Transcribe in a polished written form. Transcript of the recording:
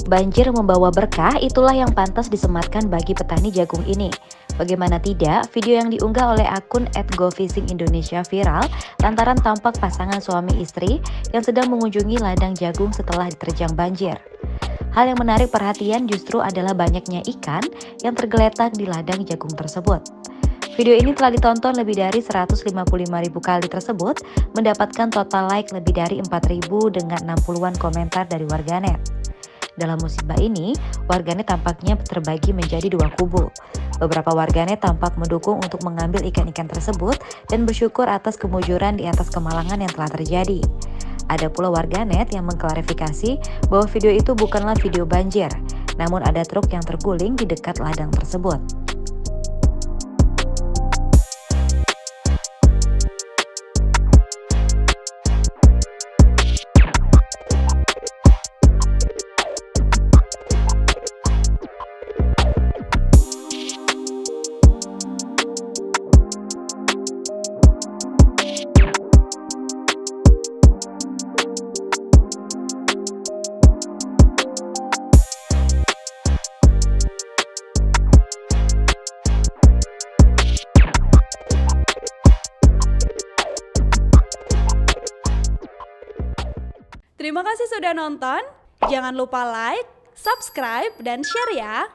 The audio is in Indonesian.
Banjir membawa berkah, itulah yang pantas disematkan bagi petani jagung ini. Bagaimana tidak, video yang diunggah oleh akun @gofishingindonesia viral lantaran tampak pasangan suami istri yang sedang mengunjungi ladang jagung setelah diterjang banjir. Hal yang menarik perhatian justru adalah banyaknya ikan yang tergeletak di ladang jagung tersebut. Video ini telah ditonton lebih dari 155.000 kali tersebut, mendapatkan total like lebih dari 4.000 dengan 60-an komentar dari warganet. Dalam musibah ini, warganet tampaknya terbagi menjadi dua kubu. Beberapa warganet tampak mendukung untuk mengambil ikan-ikan tersebut dan bersyukur atas kemujuran di atas kemalangan yang telah terjadi. Ada pula warganet yang mengklarifikasi bahwa video itu bukanlah video banjir, namun ada truk yang terguling di dekat ladang tersebut. Terima kasih sudah nonton. Jangan lupa like, subscribe, dan share ya.